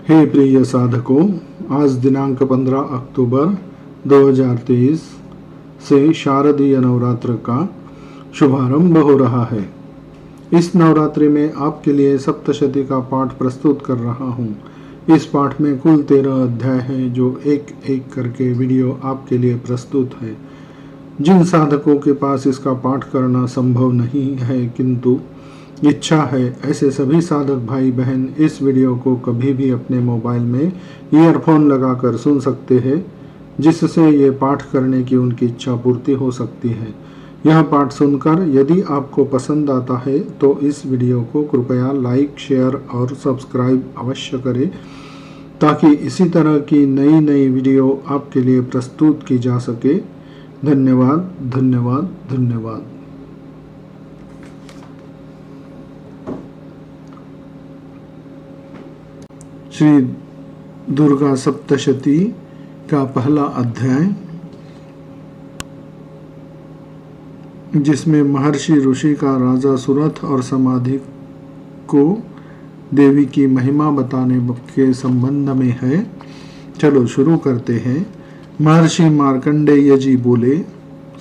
हे प्रिय साधकों, आज दिनांक 15 अक्टूबर 2023 से शारदीय नवरात्र का शुभारंभ हो रहा है। इस नवरात्रि में आपके लिए सप्तशती का पाठ प्रस्तुत कर रहा हूँ। इस पाठ में कुल 13 अध्याय हैं जो एक एक करके वीडियो आपके लिए प्रस्तुत है। जिन साधकों के पास इसका पाठ करना संभव नहीं है किंतु इच्छा है, ऐसे सभी साधक भाई बहन इस वीडियो को कभी भी अपने मोबाइल में ईयरफोन लगाकर सुन सकते हैं, जिससे ये पाठ करने की उनकी इच्छा पूर्ति हो सकती है। यह पाठ सुनकर यदि आपको पसंद आता है तो इस वीडियो को कृपया लाइक, शेयर और सब्सक्राइब अवश्य करें, ताकि इसी तरह की नई नई वीडियो आपके लिए प्रस्तुत की जा सके। धन्यवाद, धन्यवाद, धन्यवाद। श्री दुर्गा सप्तशती का पहला अध्याय, जिसमें महर्षि ऋषि का राजा सुरथ और समाधि को देवी की महिमा बताने के संबंध में है। चलो शुरू करते हैं। महर्षि मार्कंडेय जी बोले,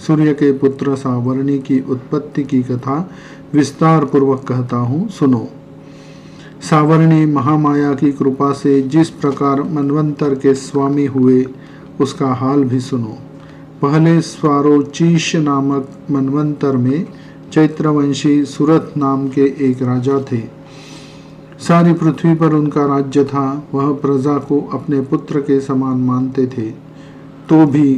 सूर्य के पुत्र सावर्णी की उत्पत्ति की कथा विस्तार पूर्वक कहता हूँ, सुनो। सावर्णी महामाया की कृपा से जिस प्रकार मनवंतर के स्वामी हुए उसका हाल भी सुनो। पहले स्वारोचीश नामक मनवंतर में चैत्रवंशी सुरथ नाम के एक राजा थे। सारी पृथ्वी पर उनका राज्य था। वह प्रजा को अपने पुत्र के समान मानते थे, तो भी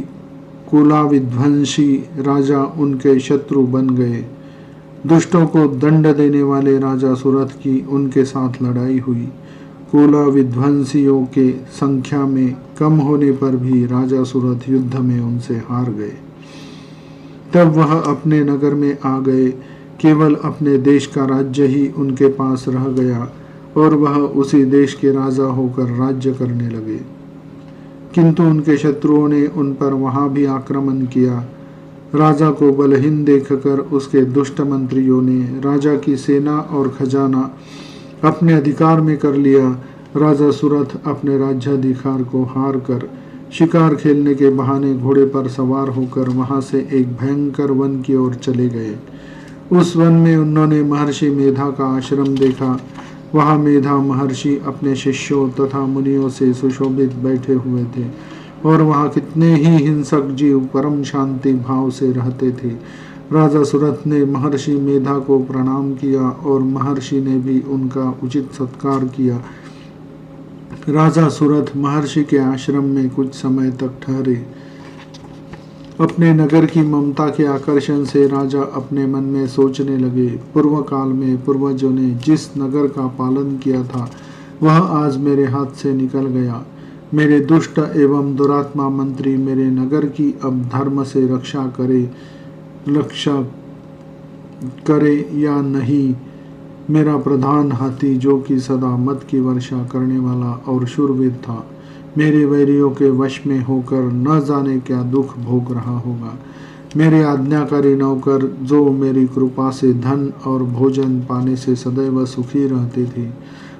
कुलाविध्वंसी राजा उनके शत्रु बन गए। दुष्टों को दंड देने वाले राजा सुरथ की उनके साथ लड़ाई हुई। कुला विध्वंसियों के संख्या में कम होने पर भी राजा सुरथ युद्ध में उनसे हार गए। तब वह अपने नगर में आ गए। केवल अपने देश का राज्य ही उनके पास रह गया और वह उसी देश के राजा होकर राज्य करने लगे। किंतु उनके शत्रुओं ने उन पर वहां भी आक्रमण किया। राजा को बलहीन देखकर उसके दुष्ट मंत्रियों ने राजा की सेना और खजाना अपने अधिकार में कर लिया। राजा सुरथ अपने राज्याधिकार को हार कर शिकार खेलने के बहाने घोड़े पर सवार होकर वहां से एक भयंकर वन की ओर चले गए। उस वन में उन्होंने महर्षि मेधा का आश्रम देखा। वहां मेधा महर्षि अपने शिष्यों तथा मुनियों से सुशोभित बैठे हुए थे और वहाँ कितने ही हिंसक जीव परम शांति भाव से रहते थे। राजा सुरथ ने महर्षि मेधा को प्रणाम किया और महर्षि ने भी उनका उचित सत्कार किया। राजा सुरथ महर्षि के आश्रम में कुछ समय तक ठहरे। अपने नगर की ममता के आकर्षण से राजा अपने मन में सोचने लगे, पूर्व काल में पूर्वजों ने जिस नगर का पालन किया था वह आज मेरे हाथ से निकल गया। मेरे दुष्ट एवं दुरात्मा मंत्री मेरे नगर की अब धर्म से रक्षा करे या नहीं। मेरा प्रधान हाथी, जो कि सदा मद की वर्षा करने वाला और शूरवीर था, मेरे वैरियों के वश में होकर न जाने क्या दुख भोग रहा होगा। मेरे आज्ञाकारी नौकर, जो मेरी कृपा से धन और भोजन पाने से सदैव सुखी रहते थे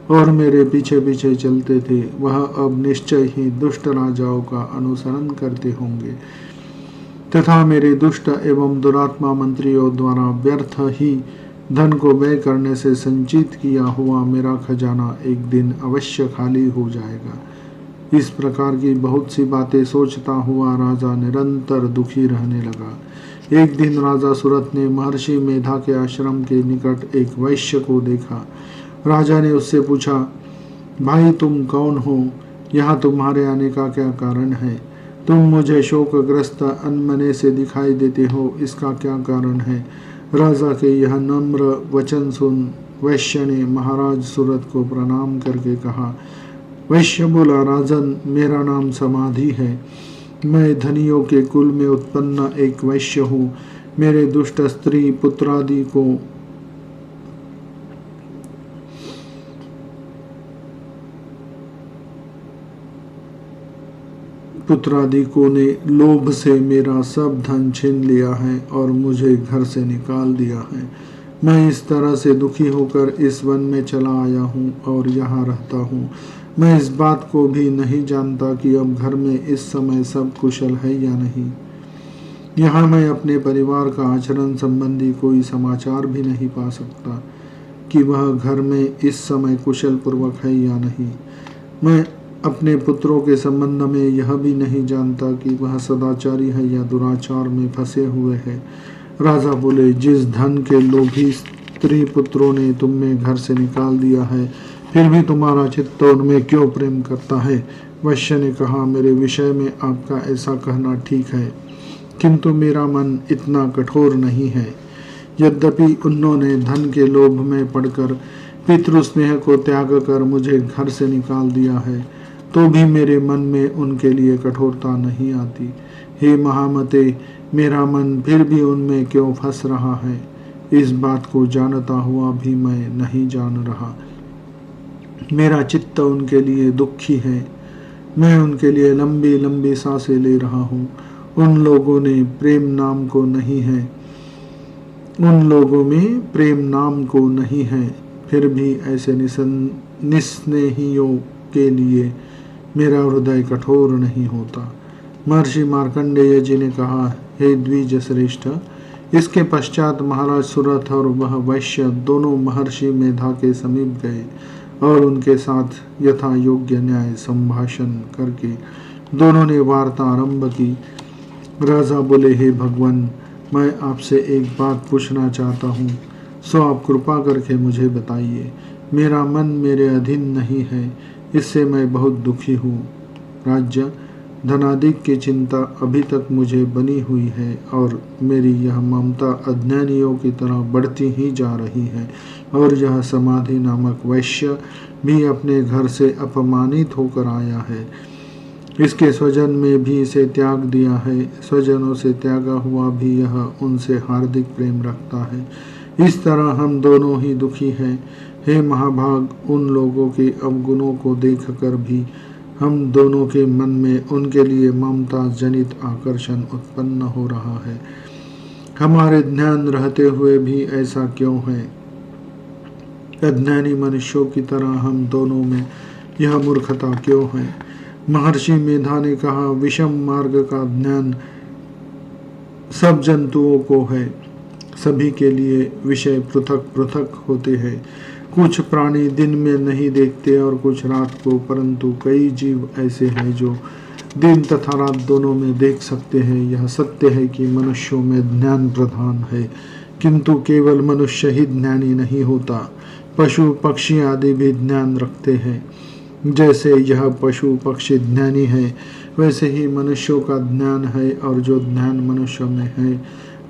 और मेरे पीछे पीछे चलते थे, वह अब निश्चय ही दुष्ट राजाओं का अनुसरण करते होंगे तथा मेरे दुष्ट एवं दुरात्मा मंत्रियों द्वारा व्यर्थ ही धन को व्यय करने से संचित किया हुआ मेरा खजाना एक दिन अवश्य खाली हो जाएगा। इस प्रकार की बहुत सी बातें सोचता हुआ राजा निरंतर दुखी रहने लगा। एक दिन राजा सुरथ ने महर्षि मेधा के आश्रम के निकट एक वैश्य को देखा। राजा ने उससे पूछा, भाई तुम कौन हो? यहाँ तुम्हारे आने का क्या कारण है? तुम मुझे शोकग्रस्त अनमने से दिखाई देते हो, इसका क्या कारण है? राजा के यह नम्र वचन सुन वैश्य ने महाराज सुरथ को प्रणाम करके कहा। वैश्य बोला, राजन, मेरा नाम समाधि है। मैं धनियों के कुल में उत्पन्न एक वैश्य हूँ। मेरे दुष्ट स्त्री पुत्रादिकों ने लोभ से मेरा सब धन छीन लिया है और मुझे घर से निकाल दिया है। मैं इस तरह से दुखी होकर इस वन में चला आया हूँ और यहाँ रहता हूँ। मैं इस बात को भी नहीं जानता कि अब घर में इस समय सब कुशल है या नहीं। यहाँ मैं अपने परिवार का आचरण संबंधी कोई समाचार भी नहीं पा सकता कि वह घर में इस समय कुशल पूर्वक है या नहीं। मैं अपने पुत्रों के संबंध में यह भी नहीं जानता कि वह सदाचारी है या दुराचार में फंसे हुए है। राजा बोले, जिस धन के लोभी स्त्री पुत्रों ने तुम्हें घर से निकाल दिया है, फिर भी तुम्हारा चित्त उनमें क्यों प्रेम करता है? वैश्य ने कहा, मेरे विषय में आपका ऐसा कहना ठीक है, किंतु मेरा मन इतना कठोर नहीं है। यद्यपि उन्होंने धन के लोभ में पड़कर पितृस्नेह को त्याग कर मुझे घर से निकाल दिया है, तो भी मेरे मन में उनके लिए कठोरता नहीं आती। हे महामते, मेरा मन फिर भी उनमें क्यों फंस रहा है? इस बात को जानता हुआ भी मैं नहीं जान रहा। मेरा चित्त उनके लिए दुखी है। मैं उनके लिए लंबी लंबी सांसें ले रहा हूँ। उन लोगों में प्रेम नाम को नहीं है, फिर भी ऐसे निस्नेहियों के लिए मेरा हृदय कठोर नहीं होता। महर्षि मार्कंडेय जी ने कहा, हे द्विज श्रेष्ठ। इसके पश्चात महाराज सुरथ और वह वैश्य दोनों महर्षि मेधा के समीप गए और उनके साथ यथा योग्य न्याय संभाषण करके दोनों ने वार्ता आरंभ की। राजा बोले, हे भगवान, मैं आपसे एक बात पूछना चाहता हूँ, सो आप कृपा करके मुझे बताइए। मेरा मन मेरे अधीन नहीं है, इससे मैं बहुत दुखी हूँ। राज्य धनादिक की चिंता अभी तक मुझे बनी हुई है और मेरी यह ममता अज्ञानियों की तरह बढ़ती ही जा रही है। और यह समाधि नामक वैश्य भी अपने घर से अपमानित होकर आया है। इसके स्वजन में भी इसे त्याग दिया है। स्वजनों से त्यागा हुआ भी यह उनसे हार्दिक प्रेम रखता है। इस तरह हम दोनों ही दुखी हैं। हे महाभाग, उन लोगों के अवगुणों को देखकर भी हम दोनों के मन में उनके लिए ममता जनित आकर्षण उत्पन्न हो रहा है। हमारे ध्यान रहते हुए भी ऐसा क्यों है? अज्ञानी मनुष्यों की तरह हम दोनों में यह मूर्खता क्यों है? महर्षि मेधा ने कहा, विषम मार्ग का ज्ञान सब जंतुओं को है। सभी के लिए विषय पृथक पृथक होते हैं। कुछ प्राणी दिन में नहीं देखते और कुछ रात को, परंतु कई जीव ऐसे हैं जो दिन तथा रात दोनों में देख सकते हैं। यह सत्य है कि मनुष्यों में ज्ञान प्रधान है, किंतु केवल मनुष्य ही ज्ञानी नहीं होता। पशु पक्षी आदि भी ज्ञान रखते हैं। जैसे यह पशु पक्षी ज्ञानी है, वैसे ही मनुष्यों का ज्ञान है, और जो ज्ञान मनुष्य में है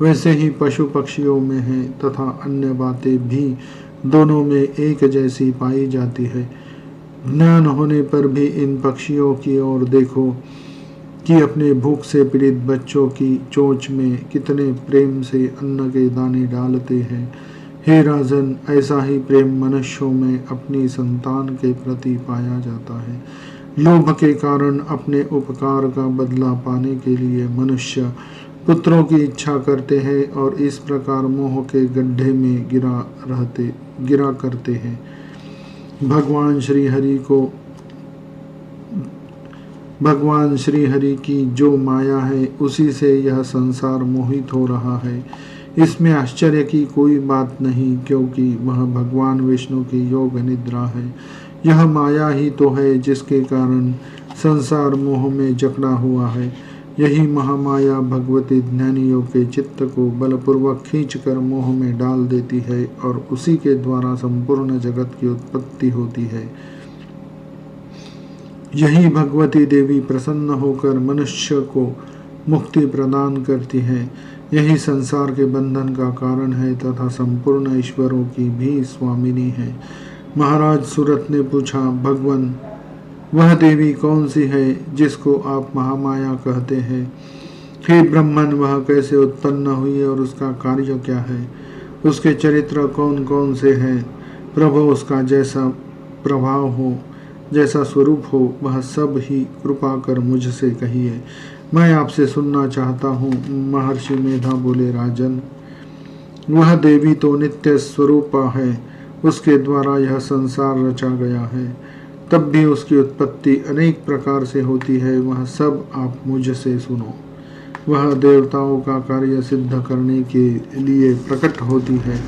वैसे ही पशु पक्षियों में है, तथा अन्य बातें भी दोनों में एक जैसी पाई जाती है। ज्ञान होने पर भी इन पक्षियों की ओर देखो कि अपने भूख से पीड़ित बच्चों की चोंच में कितने प्रेम से अन्न के दाने डालते हैं। हे राजन, ऐसा ही प्रेम मनुष्यों में अपनी संतान के प्रति पाया जाता है। लोभ के कारण अपने उपकार का बदला पाने के लिए मनुष्य पुत्रों की इच्छा करते हैं और इस प्रकार मोह के गड्ढे में गिरा करते हैं। भगवान श्री हरि की जो माया है, उसी से यह संसार मोहित हो रहा है। इसमें आश्चर्य की कोई बात नहीं, क्योंकि वह भगवान विष्णु की योग निद्रा है। यह माया ही तो है जिसके कारण संसार मोह में जकड़ा हुआ है। यही महामाया भगवती ज्ञानियों के चित्त को बलपूर्वक खींचकर मोह में डाल देती है और उसी के द्वारा संपूर्ण जगत की उत्पत्ति होती है। यही भगवती देवी प्रसन्न होकर मनुष्य को मुक्ति प्रदान करती है। यही संसार के बंधन का कारण है तथा संपूर्ण ईश्वरों की भी स्वामिनी है। महाराज सुरथ ने पूछा, भगवान, वह देवी कौन सी है जिसको आप महामाया कहते हैं? हे ब्रह्मन, वह कैसे उत्पन्न हुई और उसका कार्य क्या है? उसके चरित्र कौन कौन से हैं? प्रभु, उसका जैसा प्रभाव हो, जैसा स्वरूप हो, वह सब ही कृपा कर मुझसे कहिए। मैं आपसे सुनना चाहता हूँ। महर्षि मेधा बोले, राजन, वह देवी तो नित्य स्वरूपा है। उसके द्वारा यह संसार रचा गया है। तब भी उसकी उत्पत्ति अनेक प्रकार से होती है, वह सब आप मुझसे सुनो। वह देवताओं का कार्य सिद्ध करने के लिए प्रकट होती है,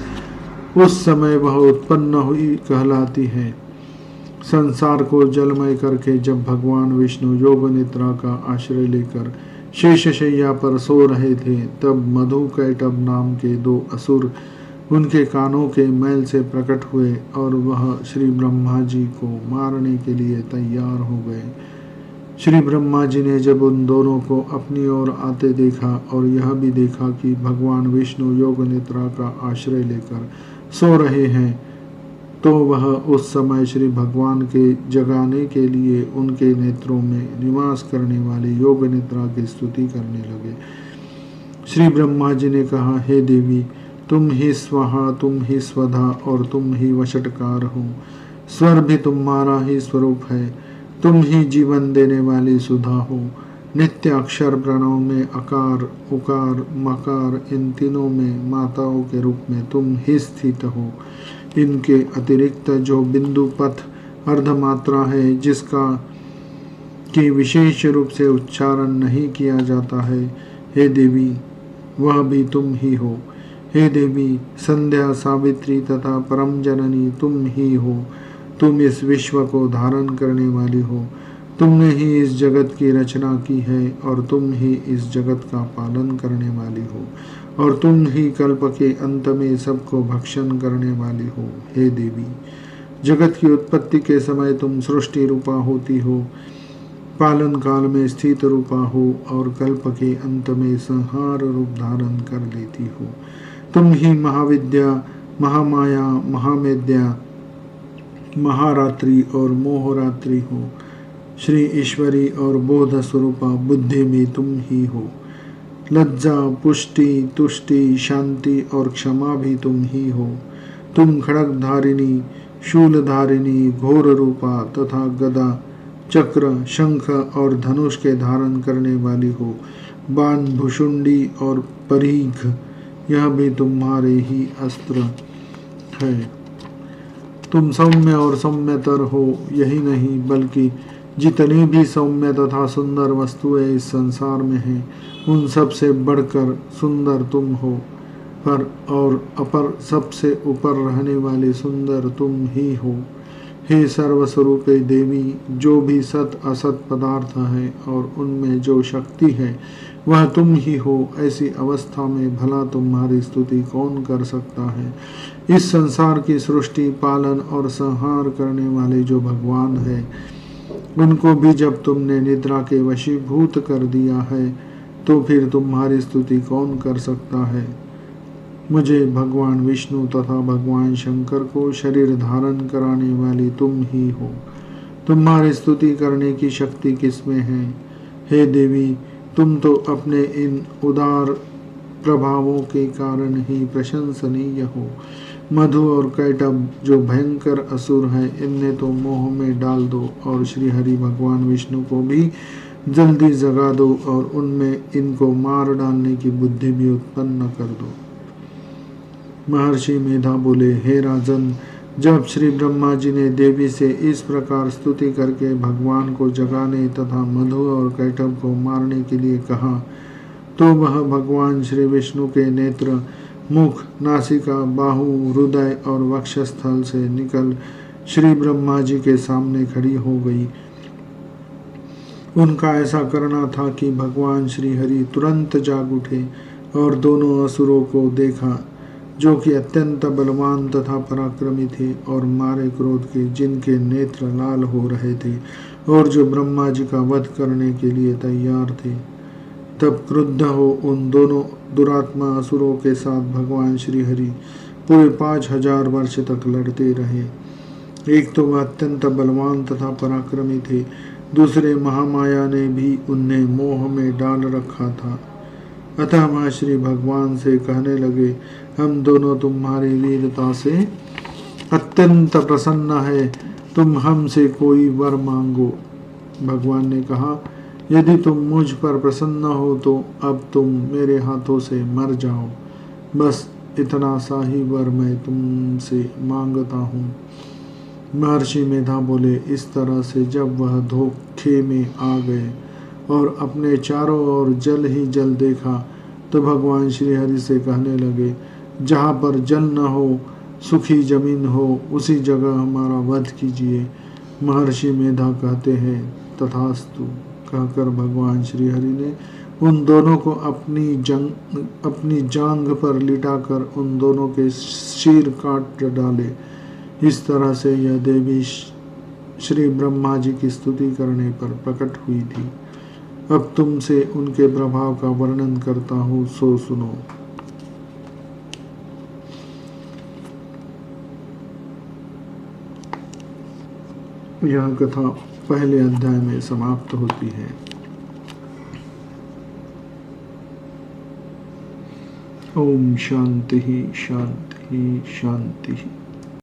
उस समय वह उत्पन्न हुई कहलाती है। संसार को जलमय करके जब भगवान विष्णु योग निद्रा का आश्रय लेकर शेषशैया पर सो रहे थे, तब मधु कैटभ नाम के 2 असुर उनके कानों के मैल से प्रकट हुए और वह श्री ब्रह्मा जी को मारने के लिए तैयार हो गए। श्री ब्रह्मा जी ने जब उन दोनों को अपनी ओर आते देखा और यह भी देखा कि भगवान विष्णु योग निद्रा का आश्रय लेकर सो रहे हैं, तो वह उस समय श्री भगवान के जगाने के लिए उनके नेत्रों में निवास करने वाली योग निद्रा की स्तुति करने लगे। श्री ब्रह्मा जी ने कहा, हे देवी, तुम ही स्वाहा, तुम ही स्वधा और तुम ही वषटकार हो। स्वर भी तुम्हारा ही स्वरूप है, तुम ही जीवन देने वाली सुधा हो। नित्य अक्षर प्रणव में अकार, उकार, मकार, इन तीनों में माताओं के रूप में तुम ही स्थित हो। इनके अतिरिक्त जो बिंदु पथ अर्धमात्रा है, जिसका कि विशेष रूप से उच्चारण नहीं किया जाता है, हे देवी, वह भी तुम ही हो। हे देवी, संध्या, सावित्री तथा परम जननी तुम ही हो। तुम इस विश्व को धारण करने वाली हो। तुमने ही इस जगत की रचना की है और तुम ही इस जगत का पालन करने वाली हो, और तुम ही कल्प के अंत में सबको भक्षण करने वाली हो। हे देवी, जगत की उत्पत्ति के समय तुम सृष्टि रूपा होती हो, पालन काल में स्थित रूपा हो और कल्प के अंत में संहार रूप धारण कर लेती हो। तुम ही महाविद्या, महामाया, महामेद्या, महारात्रि और मोहरात्रि हो। श्री ईश्वरी और बोध स्वरूपा बुद्धि में तुम ही हो। लज्जा, पुष्टि, तुष्टि, शांति और क्षमा भी तुम ही हो। तुम खड्गधारिणी, शूलधारिणी, घोर रूपा तथा गदा, चक्र, शंख और धनुष के धारण करने वाली हो। बाण, भुषुंडी और परीघ, यह भी तुम्हारे ही अस्त्र है। तुम सौम्य और सौम्यतर हो। यही नहीं बल्कि जितनी भी सौम्य तथा सुंदर वस्तुएं इस संसार में हैं, उन सब से बढ़कर सुंदर तुम हो। पर और अपर सबसे ऊपर रहने वाले सुंदर तुम ही हो। हे सर्वस्वरूपे देवी, जो भी सत असत पदार्थ है और उनमें जो शक्ति है, वह तुम ही हो। ऐसी अवस्था में भला तुम्हारी स्तुति कौन कर सकता है। इस संसार की सृष्टि, पालन और संहार करने वाले जो भगवान है, उनको भी जब तुमने निद्रा के वशीभूत कर दिया है, तो फिर तुम्हारी स्तुति कौन कर सकता है। मुझे भगवान विष्णु तथा भगवान शंकर को शरीर धारण कराने वाली तुम ही हो। तुम्हारी स्तुति करने की शक्ति किसमें है। हे देवी, तुम तो अपने इन उदार प्रभावों के कारण ही प्रशंसनीय हो। मधु और कैटभ जो भयंकर असुर हैं, इन्हें तो मोह में डाल दो और श्री हरि भगवान विष्णु को भी जल्दी जगा दो और उनमें इनको मार डालने की बुद्धि भी उत्पन्न कर दो। महर्षि मेधा बोले, हे राजन, जब श्री ब्रह्मा जी ने देवी से इस प्रकार स्तुति करके भगवान को जगाने तथा मधु और कैटभ को मारने के लिए कहा, तो वह भगवान श्री विष्णु के नेत्र, मुख, नासिका, बाहु, हृदय और वक्षस्थल से निकल श्री ब्रह्मा जी के सामने खड़ी हो गई। उनका ऐसा करना था कि भगवान श्री हरि तुरंत जाग उठे और दोनों असुरों को देखा, जो कि अत्यंत बलवान तथा पराक्रमी थे और मारे क्रोध के, जिनके नेत्र लाल हो रहे थे और जो ब्रह्मा जी का वध करने के लिए तैयार थे। तब क्रुद्ध हो उन दोनों दुरात्मा असुरों के साथ भगवान श्री हरि पूरे 5000 वर्ष तक लड़ते रहे। एक तो वह अत्यंत बलवान तथा पराक्रमी थे, दूसरे महामाया ने भी उन्हें मोह में डाल रखा था। अतः वह श्री भगवान से कहने लगे, हम दोनों तुम्हारी वीरता से अत्यंत प्रसन्न है, तुम हमसे कोई वर मांगो। भगवान ने कहा, यदि तुम मुझ पर प्रसन्न हो तो अब तुम मेरे हाथों से मर जाओ। बस इतना सा ही वर मैं तुमसे मांगता हूँ। महर्षि मेधा बोले, इस तरह से जब वह धोखे में आ गए और अपने चारों ओर जल ही जल देखा तो भगवान श्री हरि से कहने लगे, जहाँ पर जल न हो, सूखी जमीन हो, उसी जगह हमारा वध कीजिए। महर्षि मेधा कहते हैं, तथास्तु कहकर भगवान श्री हरि ने उन दोनों को अपनी जांघ पर लिटाकर उन दोनों के सिर काट डाले। इस तरह से यह देवी श्री ब्रह्मा जी की स्तुति करने पर प्रकट हुई थी। अब तुमसे उनके प्रभाव का वर्णन करता हूँ, सो सुनो। यह कथा पहले अध्याय में समाप्त होती है। ओम शांति शांति शांति।